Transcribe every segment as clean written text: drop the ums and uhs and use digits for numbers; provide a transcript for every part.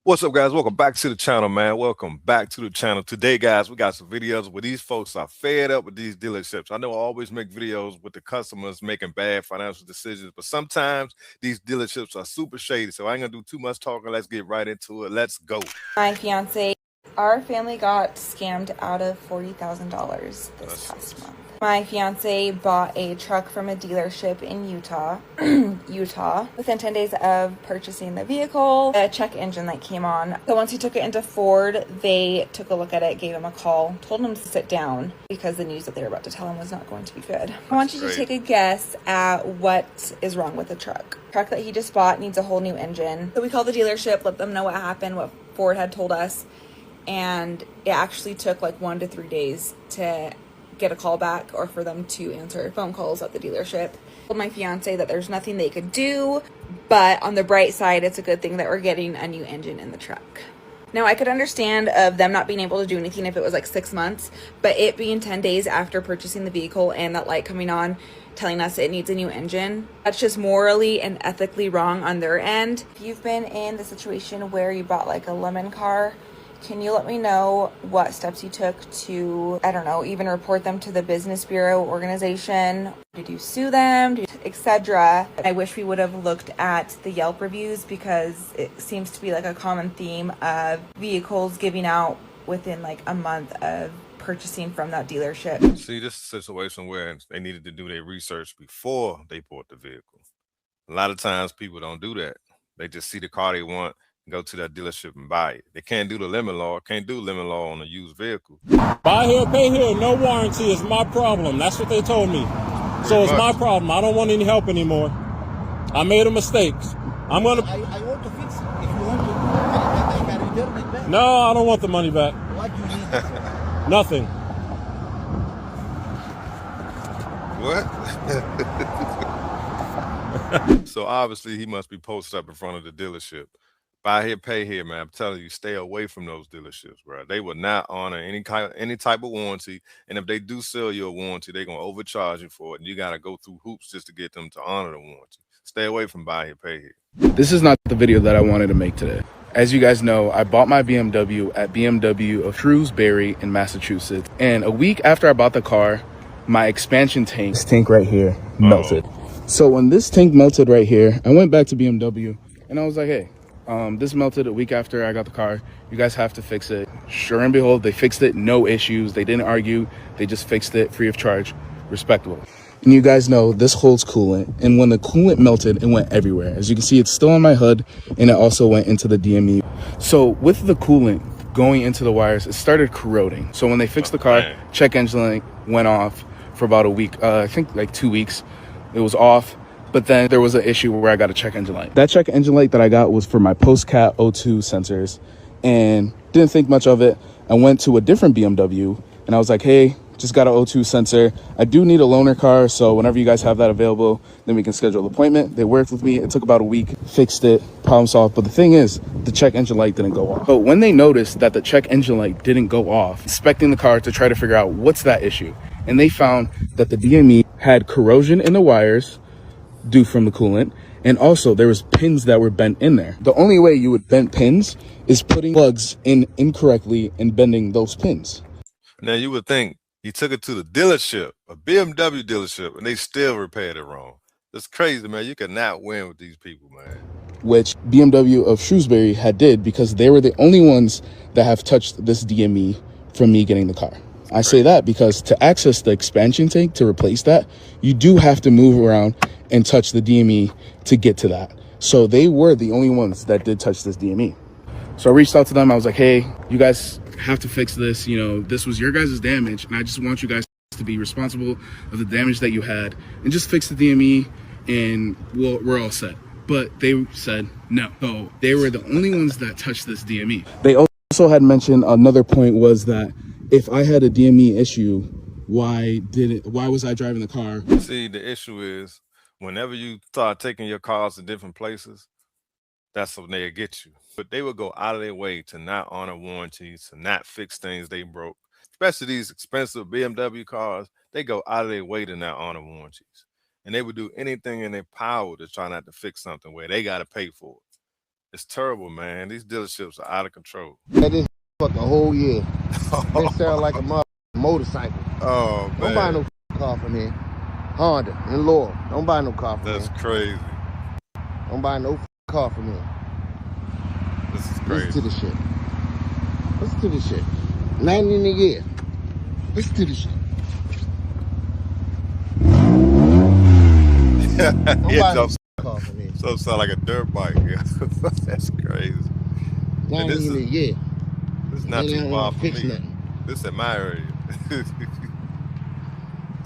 What's up, guys? Welcome back to the channel, man. Welcome back to the channel. Today, guys, we got some videos where these folks are fed up with these dealerships. I know I always make videos with the customers making bad financial decisions, but sometimes these dealerships are super shady. So I ain't gonna do too much talking. Let's get right into it. Let's go. My fiance, our family got scammed out of $40,000 this That past sucks. month. My fiance bought a truck from a dealership in Utah. Utah. Within 10 days of purchasing the vehicle, a check engine light came on. So once he took it into Ford, they took a look at it, gave him a call, told him to sit down because the news that they were about to tell him was not going to be good. I want you to take a guess at what is wrong with the truck. The truck that he just bought needs a whole new engine. So we called the dealership, let them know what happened, what Ford had told us, and it actually took like 1 to 3 days to get a call back or for them to answer phone calls at the dealership. I told my fiance that there's nothing they could do, but on the bright side, it's a good thing that we're getting a new engine in the truck. Now, I could understand of them not being able to do anything if it was like 6 months, but it being 10 days after purchasing the vehicle and that light coming on telling us it needs a new engine, that's just morally and ethically wrong on their end. If you've been in the situation where you bought like a lemon car, can you let me know what steps you took to, I don't know, even report them to the Business Bureau organization? Did you sue them, etc.? I wish we would have looked at the Yelp reviews because it seems to be like a common theme of vehicles giving out within like a month of purchasing from that dealership. See, this is a situation where they needed to do their research before they bought the vehicle. A lot of times people don't do that. They just see the car they want, go to that dealership and buy it. They can't do the lemon law, can't do lemon law on a used vehicle. Buy here, pay here, no warranty is my problem. That's what they told me. Pretty So it's my much. problem. I don't want any help anymore. I made a mistake. I'm gonna. I want to fix it. If you want to money back, I can return it back. No, I don't want the money back. What do you need it for? Nothing. What? So obviously he must be posted up in front of the dealership. Buy here, pay here, man. I'm telling you, stay away from those dealerships, bro. They will not honor any type of warranty. And if they do sell you a warranty, they're gonna overcharge you for it. And you gotta go through hoops just to get them to honor the warranty. Stay away from buy here, pay here. This is not the video that I wanted to make today. As you guys know, I bought my BMW at BMW of Shrewsbury in Massachusetts. And a week after I bought the car, my expansion tank, this tank right here, melted. So when this tank melted right here, I went back to BMW and I was like, hey, this melted a week after I got the car. You guys have to fix it. Sure and behold, they fixed it. No issues. They didn't argue. They just fixed it free of charge. Respectable. And you guys know this holds coolant. And when the coolant melted, it went everywhere. As you can see, it's still on my hood and it also went into the DME. So with the coolant going into the wires, it started corroding. So when they fixed the car, check engine light went off for about a week. I think like 2 weeks. It was off. But then there was an issue where I got a check engine light. That check engine light that I got was for my post-cat O2 sensors and didn't think much of it. I went to a different BMW and I was like, hey, just got an O2 sensor. I do need a loaner car, so whenever you guys have that available, then we can schedule an appointment. They worked with me. It took about a week, fixed it, problem solved. But the thing is, the check engine light didn't go off. But when they noticed that the check engine light didn't go off, inspecting the car to try to figure out what's that issue, and they found that the DME had corrosion in the wires due from the coolant, and also there was pins that were bent in there. The only way you would bend pins is putting plugs in incorrectly and bending those pins. Now you would think he took it to the dealership, a BMW dealership, and they still repaired it wrong. That's crazy, man. You cannot win with these people, man. Which BMW of Shrewsbury had did because they were the only ones that have touched this DME from me getting the car. I say that because to access the expansion tank to replace that, you do have to move around and touch the DME to get to that. So they were the only ones that did touch this DME. So I reached out to them. I was like, hey, you guys have to fix this. You know, this was your guys' damage, and I just want you guys to be responsible of the damage that you had and just fix the DME, and we're all set. But they said no. So they were the only ones that touched this DME. They also had mentioned another point was that if I had a DME issue, why was I driving the car? See, the issue is whenever you start taking your cars to different places, that's when they'll get you. But they would go out of their way to not honor warranties, to not fix things they broke. Especially these expensive BMW cars, they go out of their way to not honor warranties. And they would do anything in their power to try not to fix something where they got to pay for it. It's terrible, man. These dealerships are out of control. Had this fuck a whole year. It sound like a motorcycle. Oh Don't buy man, no car from here. Honda and Laurel. Don't buy no car from that's here. crazy. Don't buy no car from here. This is Listen crazy. to this shit. Listen to this shit. 90 in a year. Listen to this shit. Don't Yeah, buy no jumps. car from here. So sound like a dirt bike. Yeah. That's crazy. 90 this in a is- year. This is not They too don't far want to from fix me. nothing. This in my area.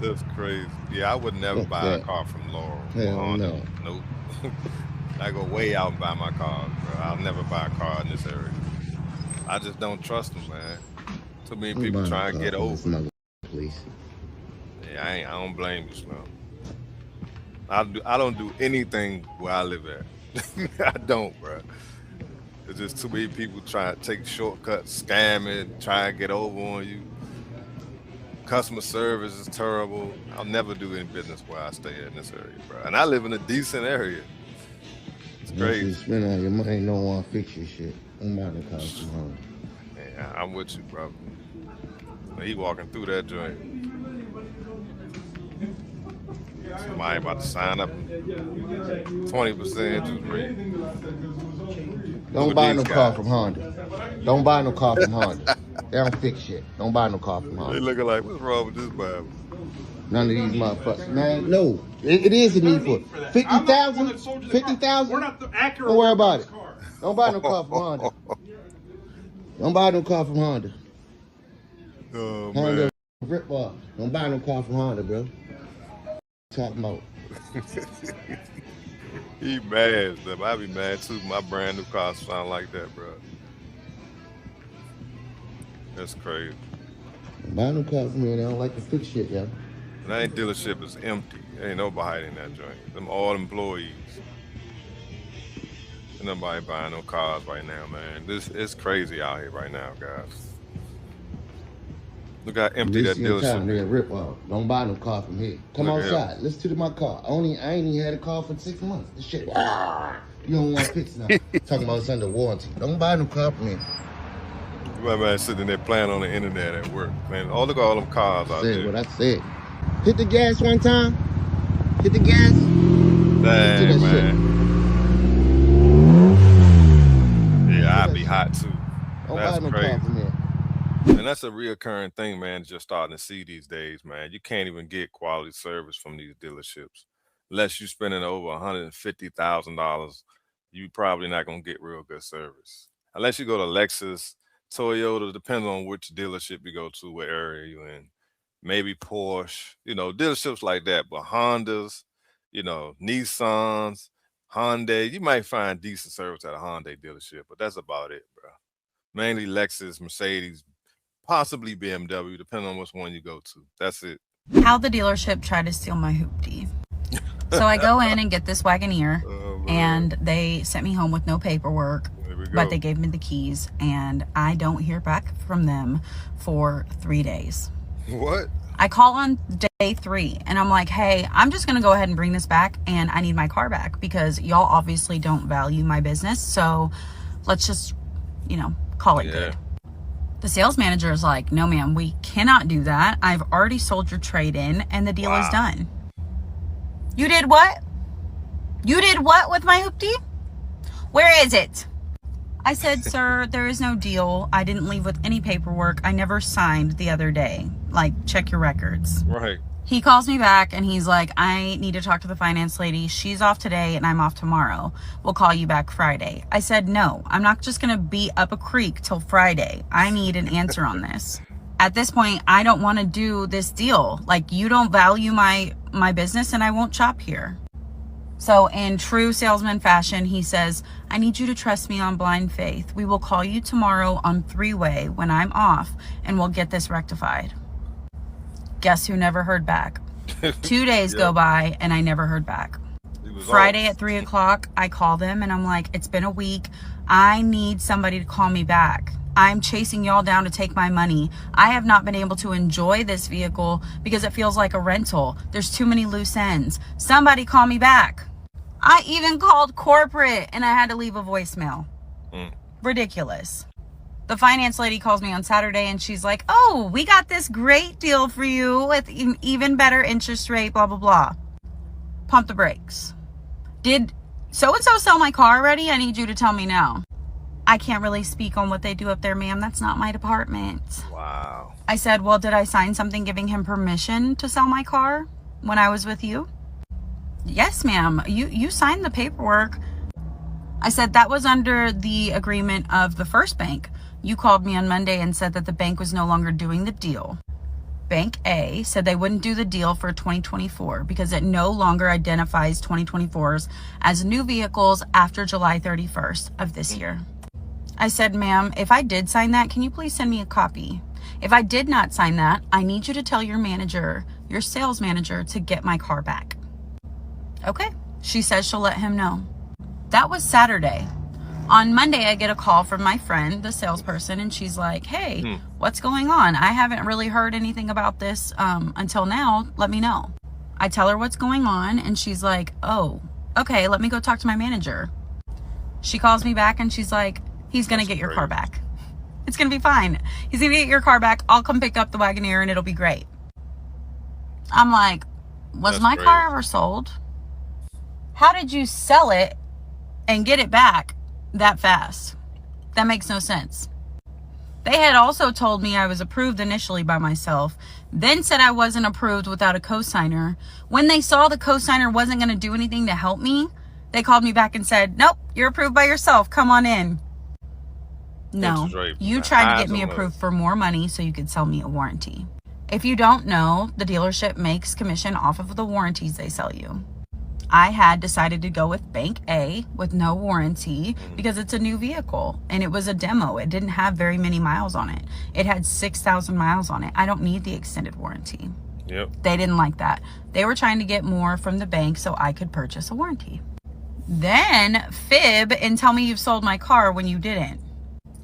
That's crazy. Yeah, I would never Fuck buy a that. car from Laurel. Hell Honda. no. Nope. I go way out and buy my cars, bro. I'll never buy a car in this area. I just don't trust them, man. Too many Don't people buy no trying to car get from this over. mother, please. Yeah, I don't blame you, Slim. I don't do anything where I live at. I don't, bro. There's just too many people trying to take shortcuts, scamming, try and get over on you. Customer service is terrible. I'll never do any business where I stay in this area, bro. And I live in a decent area. It's Once you crazy. spend all your money, no one fix your shit. Don't buy no car from home. Yeah, I'm with you, bro. He walking through that joint. Somebody about to sign up 20% interest rate. Don't Look at buy these no car guys. from Honda. Don't buy no car from Honda. They don't fix shit. Don't buy no car from They Honda. looking like, what's wrong with this Bible? None of these motherfuckers. Man, no. It is a need for it. 50,000? 50,000? We're not the accurate. Don't worry about it. Don't buy no car from Honda. Don't buy no car from Honda. Oh Honda man. rip off. Don't buy no car from Honda, bro. Talking about. He mad, Slim. I be mad too. My brand new car sound like that, bro. That's crazy. Don't buy no car from here. They don't like to fix shit, yo. And that dealership is empty. There ain't nobody in that joint. Them all employees. Ain't nobody buying no cars right now, man. This is crazy out here right now, guys. Look how empty that Wasting your time. dealership They're is. a rip off. Don't buy no car from here. Come Look at outside. Listen to my car. I ain't even had a car for 6 months. This shit. You don't want to fix nothing. Talking about it's under warranty. Don't buy no car from here. My man sitting there playing on the internet at work, man. Oh, look at all them cars out Said there. what I said. Hit the gas one time. Hit the gas. Dang, that man. Yeah, I'd be hot too. Don't That's buy no crazy. car from here. And that's a reoccurring thing, man, that you're starting to see these days, man. You can't even get quality service from these dealerships. Unless you're spending over $150,000, you probably not going to get real good service. Unless you go to Lexus, Toyota, depends on which dealership you go to, what area you're in. Maybe Porsche, dealerships like that. But Hondas, Nissans, Hyundai, you might find decent service at a Hyundai dealership, but that's about it, bro. Mainly Lexus, Mercedes, possibly BMW, depending on which one you go to. That's it. How the dealership tried to steal my hoopty. So I go in and get this Wagoneer, and they sent me home with no paperwork, There we go. but they gave me the keys, and I don't hear back from them for 3 days. What? I call on day 3 and I'm like, hey, I'm just going to go ahead and bring this back and I need my car back because y'all obviously don't value my business. So let's just, call it good. The sales manager is like, no, ma'am, we cannot do that. I've already sold your trade in and the deal is done. You did what? You did what with my hoopty? Where is it? I said, sir, there is no deal. I didn't leave with any paperwork. I never signed the other day. Like, check your records. Right. He calls me back and he's like, I need to talk to the finance lady. She's off today and I'm off tomorrow. We'll call you back Friday. I said, no, I'm not just going to be up a creek till Friday. I need an answer on this. At this point, I don't want to do this deal. Like, you don't value my business and I won't shop here. So in true salesman fashion, he says, I need you to trust me on blind faith. We will call you tomorrow on 3-way when I'm off and we'll get this rectified. Guess who never heard back? 2 days go by and I never heard back. Friday at 3 o'clock, I call them and I'm like, it's been a week. I need somebody to call me back. I'm chasing y'all down to take my money. I have not been able to enjoy this vehicle because it feels like a rental. There's too many loose ends. Somebody call me back. I even called corporate and I had to leave a voicemail. Mm. Ridiculous. The finance lady calls me on Saturday and she's like, oh, we got this great deal for you with an even better interest rate, blah, blah, blah. Pump the brakes. Did so-and-so sell my car already? I need you to tell me now. I can't really speak on what they do up there, ma'am. That's not my department. Wow. I said, well, did I sign something giving him permission to sell my car when I was with you? Yes, ma'am. You signed the paperwork. I said that was under the agreement of the first bank. You called me on Monday and said that the bank was no longer doing the deal. Bank A said they wouldn't do the deal for 2024 because it no longer identifies 2024s as new vehicles after July 31st of this year. I said, ma'am, if I did sign that, can you please send me a copy? If I did not sign that, I need you to tell your manager, your sales manager, to get my car back. Okay. She says she'll let him know. That was Saturday. On Monday, I get a call from my friend, the salesperson, and she's like, hey, what's going on? I haven't really heard anything about this until now. Let me know. I tell her what's going on, and she's like, oh, okay, let me go talk to my manager. She calls me back, and she's like, he's going to get your car back. It's going to be fine. He's going to get your car back. I'll come pick up the Wagoneer, and it'll be great. I'm like, was my car ever sold? How did you sell it and get it back that fast? That makes no sense. They had also told me I was approved initially by myself, then said I wasn't approved without a cosigner. When they saw the cosigner wasn't going to do anything to help me, they called me back and said, nope, you're approved by yourself. Come on in. No, you tried to get me approved for more money so you could sell me a warranty. If you don't know, the dealership makes commission off of the warranties they sell you. I had decided to go with Bank A with no warranty because it's a new vehicle and it was a demo. It didn't have very many miles on it. It had 6,000 miles on it. I don't need the extended warranty. Yep. They didn't like that. They were trying to get more from the bank so I could purchase a warranty. Then fib and tell me you've sold my car when you didn't.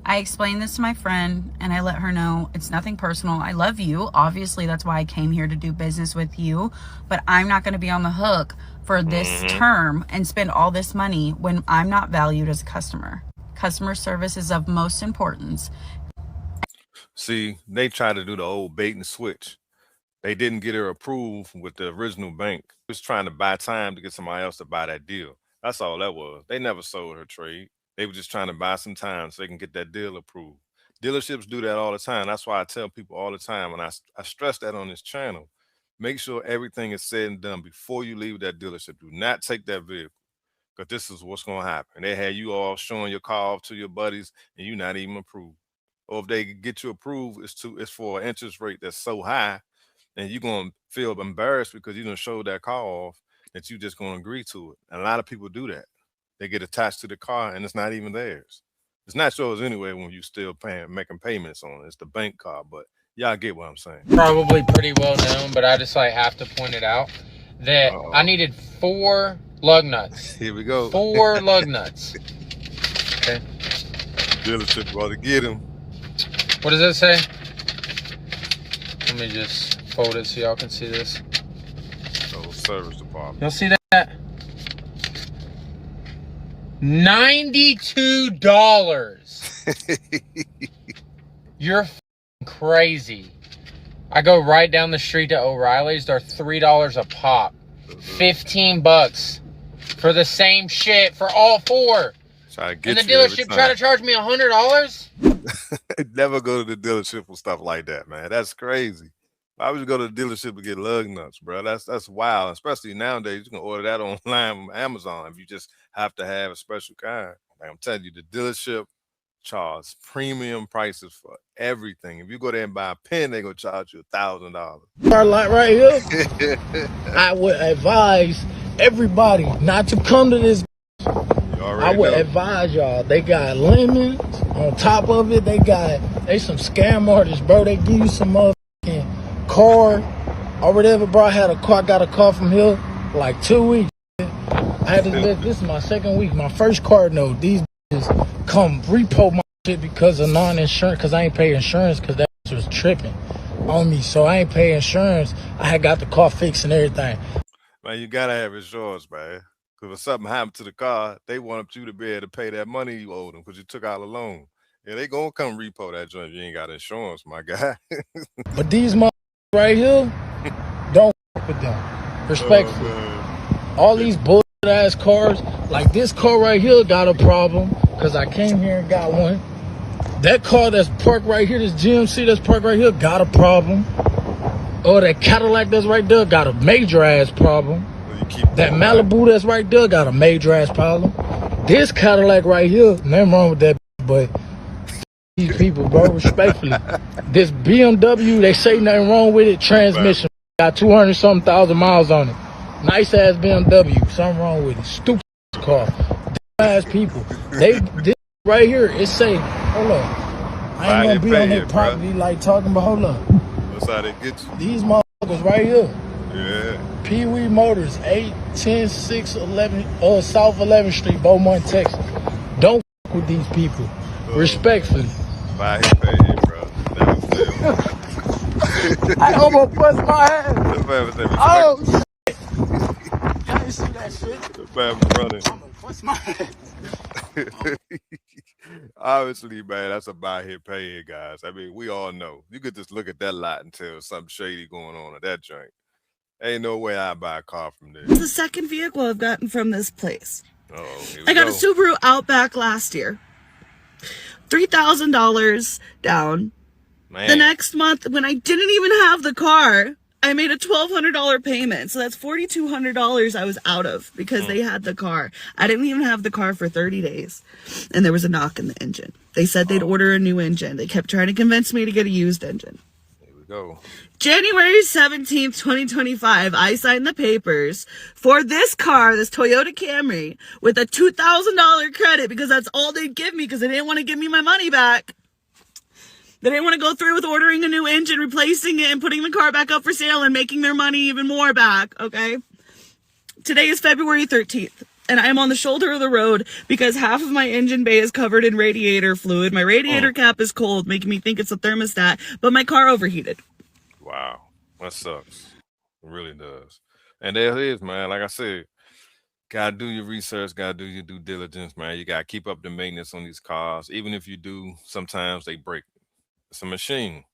I explained this to my friend and I let her know it's nothing personal. I love you. Obviously, that's why I came here to do business with you. But I'm not going to be on the hook for this term and spend all this money when I'm not valued as a customer. Customer service is of most importance. See, they tried to do the old bait and switch. They didn't get her approved with the original bank. They was trying to buy time to get somebody else to buy that deal. That's all that was. They never sold her trade. They were just trying to buy some time so they can get that deal approved. Dealerships do that all the time. That's why I tell people all the time, and I stress that on this channel. Make sure everything is said and done before you leave that dealership. Do not take that vehicle, because this is what's going to happen. They had you all showing your car off to your buddies, and you're not even approved. Or if they get you approved, it's for an interest rate that's so high, and you're going to feel embarrassed because you done showed that car off that you just going to agree to it. And a lot of people do that. They get attached to the car, and it's not even theirs. It's not yours anyway when you still making payments on it. It's the bank car, but y'all get what I'm saying. Probably pretty well known, but I just have to point it out that I needed 4 lug nuts. Here we go. 4 lug nuts. Okay. Dealership about to get him. What does that say? Let me just fold it so y'all can see this. Oh, service department. Y'all see that? $92. You're crazy. I go right down the street to O'Reilly's. They're $3 a pop. $15 for the same shit for all 4. Try to get and the dealership try to charge me $100. Never go to the dealership for stuff like that, man. That's crazy. Why would you go to the dealership to get lug nuts, bro? That's wild. Especially nowadays, you can order that online from Amazon if you just have to have a special kind. Like I'm telling you, the dealership charge premium prices for everything. If you go there and buy a pen, they're gonna charge you $1,000. Our lot right here. I would advise everybody not to come to this. I would advise y'all. They got lemons on top of it. They some scam artists, bro. They give you some motherfucking car or whatever, bro. I got a car from here like 2 weeks. I had to this is my 2nd week. My first car note. These bitches come repo my shit because of non-insurance, because I ain't pay insurance because that was tripping on me. So I ain't pay insurance. I had got the car fixed and everything. Man, you gotta have insurance, man. Because if something happened to the car, they want you to be able to pay that money you owed them because you took out a loan. Yeah, they gonna come repo that joint if you ain't got insurance, my guy. But these motherfuckers right here, don't fuck with them. Respectfully. All these bullshit ass cars, like this car right here got a problem because I came here and got one. That car that's parked right here, this GMC that's parked right here, got a problem. Or that Cadillac that's right there got a major ass problem. That Malibu that's right there got a major ass problem. This Cadillac right here, nothing wrong with that, but these people, bro, respectfully. This BMW, they say nothing wrong with it. Transmission got 200 something thousand miles on it. Nice ass BMW, something wrong with it. Stupid car. Ass people. This right here, it say, hold up. I ain't gonna be on their property like talking, but hold up. That's how they get you. These motherfuckers right here. Yeah. Pee Wee Motors, 810 611 South 11th Street, Beaumont, Texas. Don't fuck with these people. Respectfully. Buy his pay here, bro. I almost bust my ass. Oh, shit. Y'all didn't see that shit. The man was running. I'm gonna bust my ass. Obviously, man, that's a buy here, pay here, guys. I mean, we all know. You could just look at that lot and tell something shady going on at that joint. Ain't no way I'd buy a car from there. It's the second vehicle I've gotten from this place. I got a Subaru Outback last year. $3,000 down. Man. The next month, when I didn't even have the car, I made a $1,200 payment. So that's $4,200 I was out of because they had the car. I didn't even have the car for 30 days. And there was a knock in the engine. They said they'd order a new engine. They kept trying to convince me to get a used engine. Here we go. January 17th, 2025, I signed the papers for this car, this Toyota Camry, with a $2,000 credit because that's all they'd give me because they didn't want to give me my money back. They didn't want to go through with ordering a new engine, replacing it, and putting the car back up for sale and making their money even more back, okay? Today is February 13th, and I am on the shoulder of the road because half of my engine bay is covered in radiator fluid. My radiator cap is cold, making me think it's a thermostat, but my car overheated. Wow, that sucks. It really does. And there it is, man. Like I said, gotta do your research, gotta do your due diligence, man. You gotta keep up the maintenance on these cars. Even if you do, sometimes they break. It's a machine.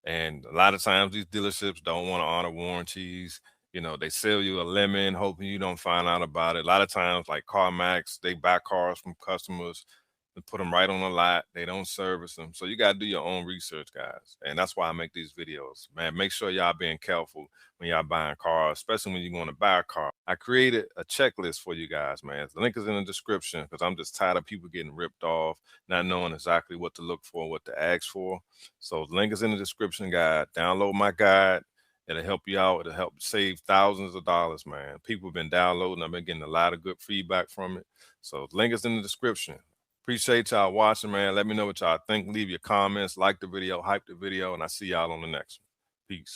And a lot of times these dealerships don't want to honor warranties. You know, they sell you a lemon, hoping you don't find out about it. A lot of times, like CarMax, they buy cars from customers and put them right on the lot. They don't service them. So you got to do your own research, guys. And that's why I make these videos. Man, make sure y'all being careful when y'all buying cars, especially when you're going to buy a car. I created a checklist for you guys, man. The link is in the description because I'm just tired of people getting ripped off, not knowing exactly what to look for, what to ask for. So the link is in the description, guide. Download my guide. It'll help you out. It'll help save thousands of dollars, man. People have been downloading. I've been getting a lot of good feedback from it. So the link is in the description. Appreciate y'all watching, man. Let me know what y'all think. Leave your comments, like the video, hype the video, and I see y'all on the next one. Peace.